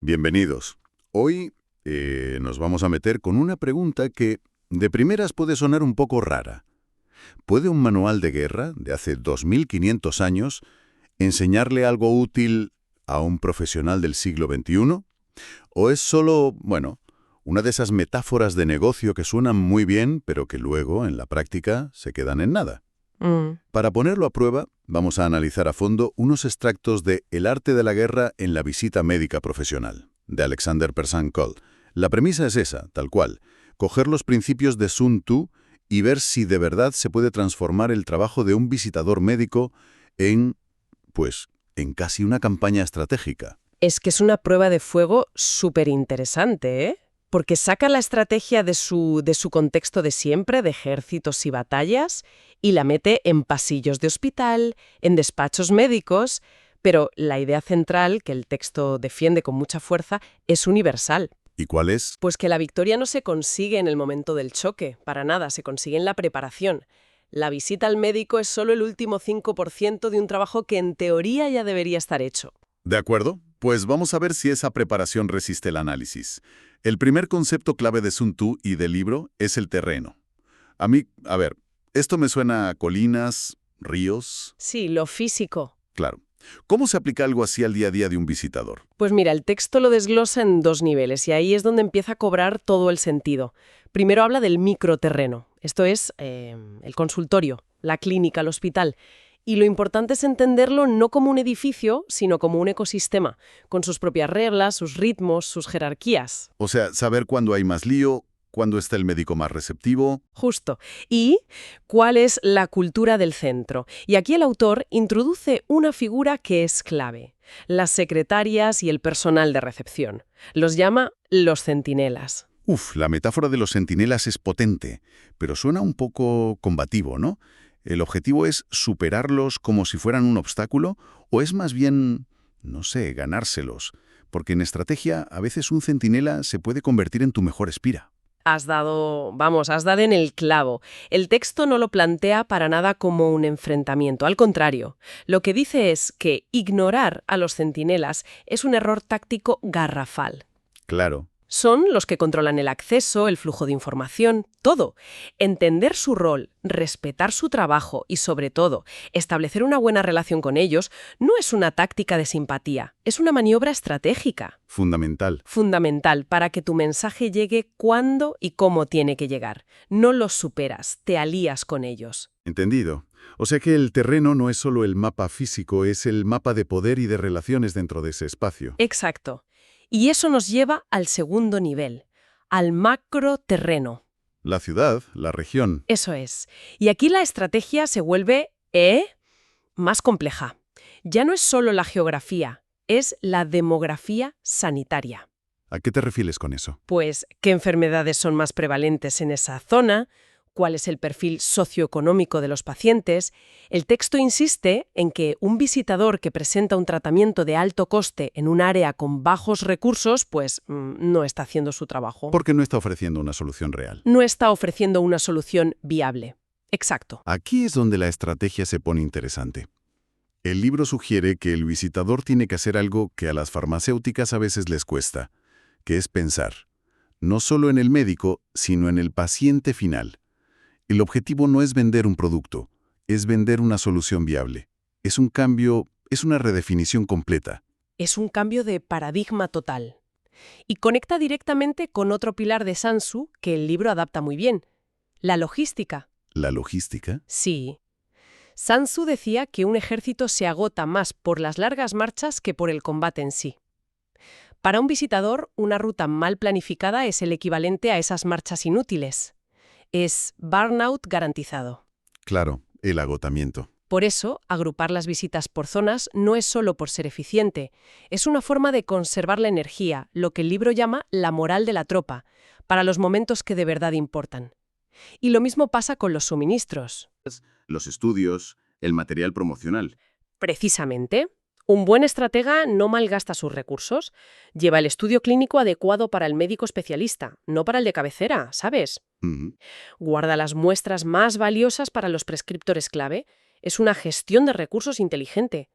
Bienvenidos. Hoy nos vamos a meter con una pregunta que de primeras puede sonar un poco rara. ¿Puede un manual de guerra de hace 2500 años enseñarle algo útil a un profesional del siglo XXI? ¿O es solo, bueno, una de esas metáforas de negocio que suenan muy bien, pero que luego, en la práctica, se quedan en nada? Para ponerlo a prueba, vamos a analizar a fondo unos extractos de El arte de la guerra en la visita médica profesional, de Alexander Pershing Cole. La premisa es esa, tal cual, coger los principios de Sun Tzu y ver si de verdad se puede transformar el trabajo de un visitador médico en casi una campaña estratégica. Es que es una prueba de fuego súper interesante, ¿eh? Porque saca la estrategia de su contexto de siempre, de ejércitos y batallas, y la mete en pasillos de hospital, en despachos médicos, pero la idea central, que el texto defiende con mucha fuerza, es universal. ¿Y cuál es? Pues que la victoria no se consigue en el momento del choque, para nada, se consigue en la preparación. La visita al médico es solo el último 5% de un trabajo que en teoría ya debería estar hecho. ¿De acuerdo? Pues vamos a ver si esa preparación resiste el análisis. El primer concepto clave de Sun Tzu y del libro es el terreno. A ver, esto me suena a colinas, ríos. Sí, lo físico. Claro. ¿Cómo se aplica algo así al día a día de un visitador? Pues mira, el texto lo desglosa en dos niveles y ahí es donde empieza a cobrar todo el sentido. Primero habla del microterreno, esto es el consultorio, la clínica, el hospital. Y lo importante es entenderlo no como un edificio, sino como un ecosistema, con sus propias reglas, sus ritmos, sus jerarquías. O sea, saber cuándo hay más lío, cuándo está el médico más receptivo. Justo. ¿Y cuál es la cultura del centro? Y aquí el autor introduce una figura que es clave: las secretarias y el personal de recepción. Los llama los centinelas. La metáfora de los centinelas es potente, pero suena un poco combativo, ¿no? ¿El objetivo es superarlos como si fueran un obstáculo o es más bien, no sé, ganárselos? Porque en estrategia a veces un centinela se puede convertir en tu mejor espía. Has dado en el clavo. El texto no lo plantea para nada como un enfrentamiento, al contrario. Lo que dice es que ignorar a los centinelas es un error táctico garrafal. Claro. Son los que controlan el acceso, el flujo de información, todo. Entender su rol, respetar su trabajo y, sobre todo, establecer una buena relación con ellos no es una táctica de simpatía, es una maniobra estratégica. Fundamental. Fundamental para que tu mensaje llegue cuándo y cómo tiene que llegar. No los superas, te alías con ellos. Entendido. O sea que el terreno no es solo el mapa físico, es el mapa de poder y de relaciones dentro de ese espacio. Exacto. Y eso nos lleva al segundo nivel, al macroterreno. La ciudad, la región. Eso es. Y aquí la estrategia se vuelve, más compleja. Ya no es solo la geografía, es la demografía sanitaria. ¿A qué te refieres con eso? Pues, ¿qué enfermedades son más prevalentes en esa zona? ¿Cuál es el perfil socioeconómico de los pacientes? El texto insiste en que un visitador que presenta un tratamiento de alto coste en un área con bajos recursos, pues no está haciendo su trabajo. Porque no está ofreciendo una solución real. No está ofreciendo una solución viable. Exacto. Aquí es donde la estrategia se pone interesante. El libro sugiere que el visitador tiene que hacer algo que a las farmacéuticas a veces les cuesta, que es pensar, no solo en el médico, sino en el paciente final. El objetivo no es vender un producto, es vender una solución viable. Es un cambio, es una redefinición completa. Es un cambio de paradigma total. Y conecta directamente con otro pilar de Sun que el libro adapta muy bien: la logística. ¿La logística? Sí. Sun Tzu decía que un ejército se agota más por las largas marchas que por el combate en sí. Para un visitador, una ruta mal planificada es el equivalente a esas marchas inútiles. Es burnout garantizado. Claro, el agotamiento. Por eso, agrupar las visitas por zonas no es solo por ser eficiente, es una forma de conservar la energía, lo que el libro llama la moral de la tropa, para los momentos que de verdad importan. Y lo mismo pasa con los suministros. Los estudios, el material promocional. Precisamente, un buen estratega no malgasta sus recursos, lleva el estudio clínico adecuado para el médico especialista, no para el de cabecera, ¿sabes? Guarda las muestras más valiosas para los prescriptores clave. Es una gestión de recursos inteligente.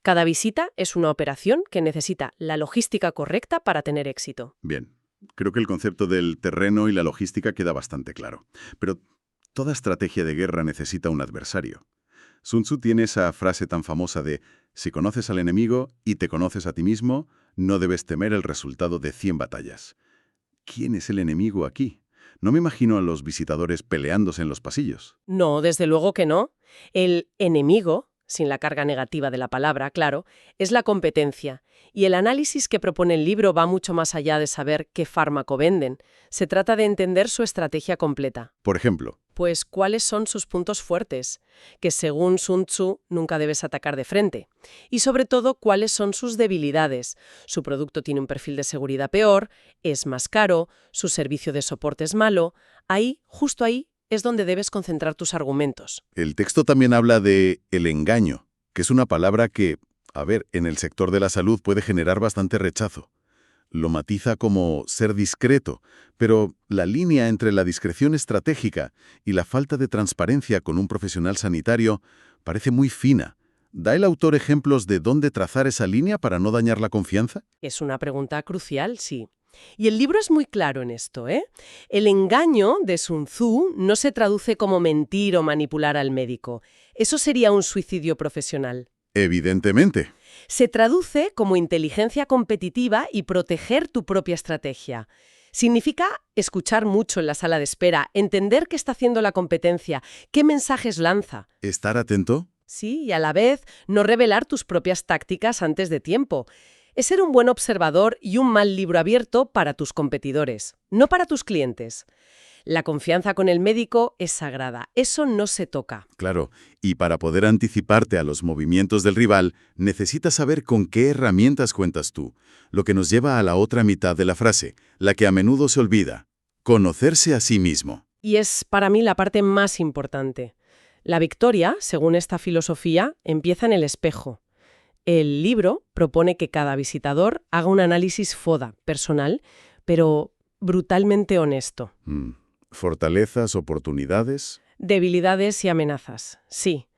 Cada visita es una operación que necesita la logística correcta para tener éxito. Bien, creo que el concepto del terreno y la logística queda bastante claro. Pero toda estrategia de guerra necesita un adversario. Sun Tzu tiene esa frase tan famosa de «Si conoces al enemigo y te conoces a ti mismo, no debes temer el resultado de 100 batallas». ¿Quién es el enemigo aquí? No me imagino a los visitadores peleándose en los pasillos. No, desde luego que no. El enemigo, sin la carga negativa de la palabra, claro, es la competencia. Y el análisis que propone el libro va mucho más allá de saber qué fármaco venden. Se trata de entender su estrategia completa. Por ejemplo, Pues, ¿cuáles son sus puntos fuertes? Que según Sun Tzu nunca debes atacar de frente. Y sobre todo, ¿cuáles son sus debilidades? Su producto tiene un perfil de seguridad peor, es más caro, su servicio de soporte es malo. Ahí, justo ahí, es donde debes concentrar tus argumentos. el texto también habla de el engaño, que es una palabra que, a ver, en el sector de la salud puede generar bastante rechazo. Lo matiza como ser discreto, pero la línea entre la discreción estratégica y la falta de transparencia con un profesional sanitario parece muy fina. ¿Da el autor ejemplos de dónde trazar esa línea para no dañar la confianza? Es una pregunta crucial, sí. Y el libro es muy claro en esto, ¿eh? El engaño de Sun Tzu no se traduce como mentir o manipular al médico. Eso sería un suicidio profesional. Evidentemente. Se traduce como inteligencia competitiva y proteger tu propia estrategia. Significa escuchar mucho en la sala de espera, entender qué está haciendo la competencia, qué mensajes lanza. ¿Estar atento? Sí, y a la vez no revelar tus propias tácticas antes de tiempo. Es ser un buen observador y un mal libro abierto para tus competidores, no para tus clientes. La confianza con el médico es sagrada, eso no se toca. Claro, y para poder anticiparte a los movimientos del rival, necesitas saber con qué herramientas cuentas tú, lo que nos lleva a la otra mitad de la frase, la que a menudo se olvida: conocerse a sí mismo. Y es para mí la parte más importante. La victoria, según esta filosofía, empieza en el espejo. El libro propone que cada visitador haga un análisis FODA, personal, pero brutalmente honesto. Fortalezas, oportunidades. Debilidades y amenazas, sí.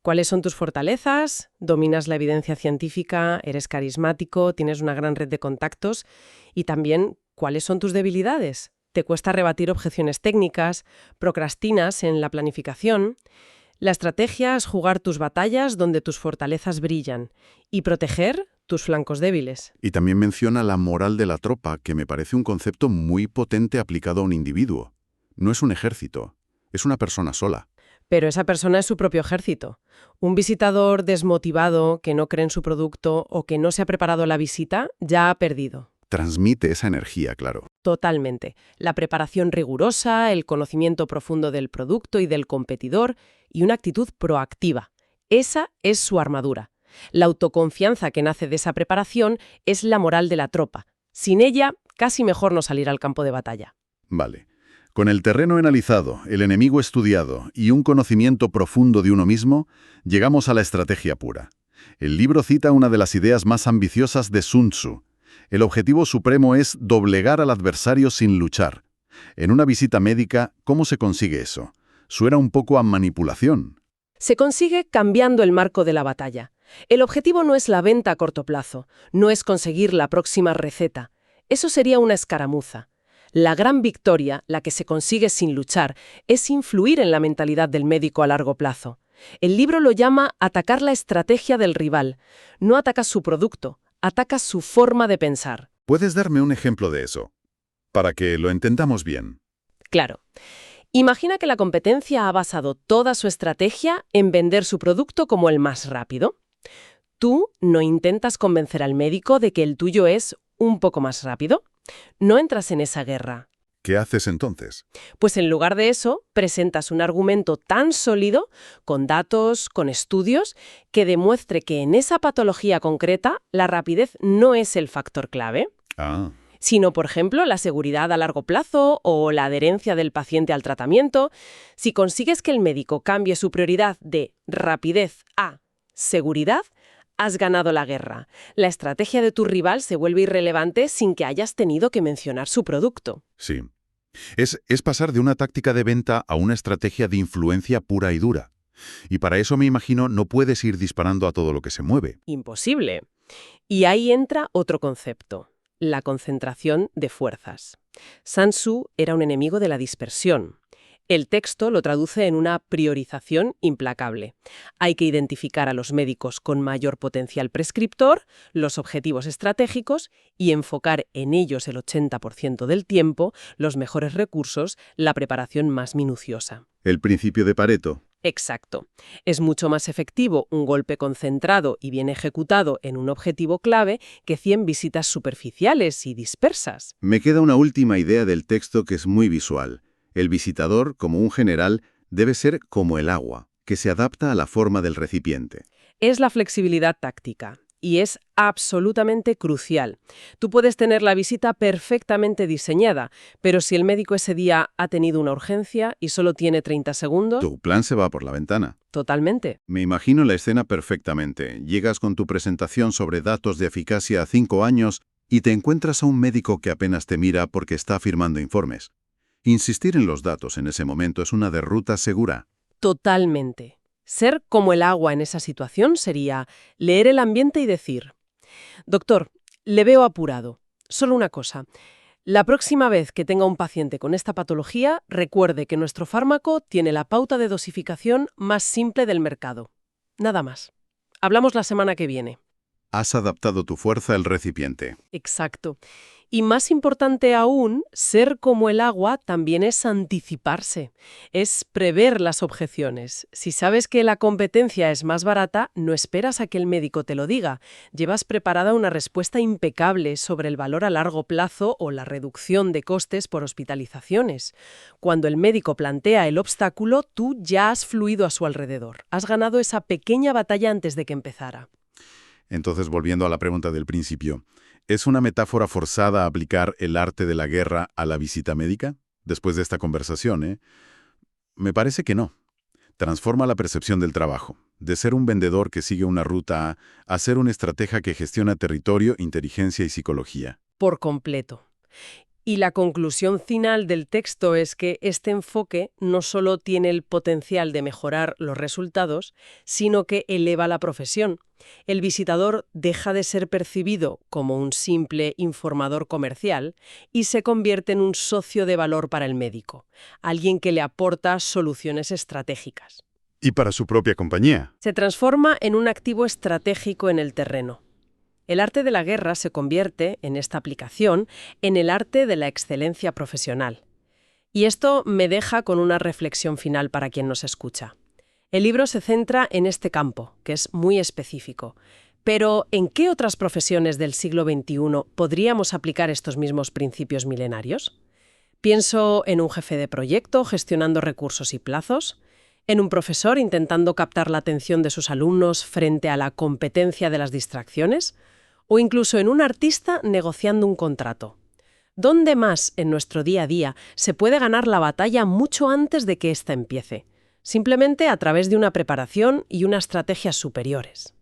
¿Cuáles son tus fortalezas? ¿Dominas la evidencia científica? ¿Eres carismático? ¿Tienes una gran red de contactos? Y también, ¿cuáles son tus debilidades? ¿Te cuesta rebatir objeciones técnicas? ¿Procrastinas en la planificación? La estrategia es jugar tus batallas donde tus fortalezas brillan y proteger tus flancos débiles. Y también menciona la moral de la tropa, que me parece un concepto muy potente aplicado a un individuo. No es un ejército, es una persona sola. Pero esa persona es su propio ejército. Un visitador desmotivado, que no cree en su producto o que no se ha preparado la visita, ya ha perdido. Transmite esa energía, claro. Totalmente. La preparación rigurosa, el conocimiento profundo del producto y del competidor y una actitud proactiva. Esa es su armadura. La autoconfianza que nace de esa preparación es la moral de la tropa. Sin ella, casi mejor no salir al campo de batalla. Vale. Con el terreno analizado, el enemigo estudiado y un conocimiento profundo de uno mismo, llegamos a la estrategia pura. El libro cita una de las ideas más ambiciosas de Sun Tzu. El objetivo supremo es doblegar al adversario sin luchar. En una visita médica, ¿cómo se consigue eso? Suena un poco a manipulación. Se consigue cambiando el marco de la batalla. El objetivo no es la venta a corto plazo, no es conseguir la próxima receta. Eso sería una escaramuza. La gran victoria, la que se consigue sin luchar, es influir en la mentalidad del médico a largo plazo. El libro lo llama atacar la estrategia del rival. No atacas su producto, atacas su forma de pensar. ¿Puedes darme un ejemplo de eso? Para que lo entendamos bien. Claro. Imagina que la competencia ha basado toda su estrategia en vender su producto como el más rápido. Tú no intentas convencer al médico de que el tuyo es un poco más rápido. No entras en esa guerra. ¿Qué haces entonces? Pues en lugar de eso, presentas un argumento tan sólido, con datos, con estudios, que demuestre que en esa patología concreta la rapidez no es el factor clave, sino, por ejemplo, la seguridad a largo plazo o la adherencia del paciente al tratamiento. Si consigues que el médico cambie su prioridad de rapidez a seguridad, has ganado la guerra. La estrategia de tu rival se vuelve irrelevante sin que hayas tenido que mencionar su producto. Sí. Es pasar de una táctica de venta a una estrategia de influencia pura y dura. Y para eso me imagino no puedes ir disparando a todo lo que se mueve. Imposible. Y ahí entra otro concepto, la concentración de fuerzas. Sun Tzu era un enemigo de la dispersión. El texto lo traduce en una priorización implacable. Hay que identificar a los médicos con mayor potencial prescriptor, los objetivos estratégicos y enfocar en ellos el 80% del tiempo, los mejores recursos, la preparación más minuciosa. El principio de Pareto. Exacto. Es mucho más efectivo un golpe concentrado y bien ejecutado en un objetivo clave que 100 visitas superficiales y dispersas. Me queda una última idea del texto que es muy visual. El visitador, como un general, debe ser como el agua, que se adapta a la forma del recipiente. Es la flexibilidad táctica y es absolutamente crucial. Tú puedes tener la visita perfectamente diseñada, pero si el médico ese día ha tenido una urgencia y solo tiene 30 segundos... Tu plan se va por la ventana. Totalmente. Me imagino la escena perfectamente. Llegas con tu presentación sobre datos de eficacia a 5 años y te encuentras a un médico que apenas te mira porque está firmando informes. Insistir en los datos en ese momento es una derrota segura. Totalmente. Ser como el agua en esa situación sería leer el ambiente y decir: doctor, le veo apurado. Solo una cosa. La próxima vez que tenga un paciente con esta patología, recuerde que nuestro fármaco tiene la pauta de dosificación más simple del mercado. Nada más. Hablamos la semana que viene. Has adaptado tu fuerza al recipiente. Exacto. Y más importante aún, ser como el agua también es anticiparse, es prever las objeciones. Si sabes que la competencia es más barata, no esperas a que el médico te lo diga. Llevas preparada una respuesta impecable sobre el valor a largo plazo o la reducción de costes por hospitalizaciones. Cuando el médico plantea el obstáculo, tú ya has fluido a su alrededor. Has ganado esa pequeña batalla antes de que empezara. Entonces, volviendo a la pregunta del principio, ¿es una metáfora forzada aplicar el arte de la guerra a la visita médica? Después de esta conversación, Me parece que no. Transforma la percepción del trabajo, de ser un vendedor que sigue una ruta a ser un estratega que gestiona territorio, inteligencia y psicología. Por completo. Y la conclusión final del texto es que este enfoque no solo tiene el potencial de mejorar los resultados, sino que eleva la profesión. El visitador deja de ser percibido como un simple informador comercial y se convierte en un socio de valor para el médico, alguien que le aporta soluciones estratégicas. Y para su propia compañía. Se transforma en un activo estratégico en el terreno. El arte de la guerra se convierte, en esta aplicación, en el arte de la excelencia profesional. Y esto me deja con una reflexión final para quien nos escucha. El libro se centra en este campo, que es muy específico. Pero, ¿en qué otras profesiones del siglo XXI podríamos aplicar estos mismos principios milenarios? Pienso en un jefe de proyecto gestionando recursos y plazos, en un profesor intentando captar la atención de sus alumnos frente a la competencia de las distracciones, o incluso en un artista negociando un contrato. ¿Dónde más en nuestro día a día se puede ganar la batalla mucho antes de que ésta empiece? Simplemente a través de una preparación y unas estrategias superiores.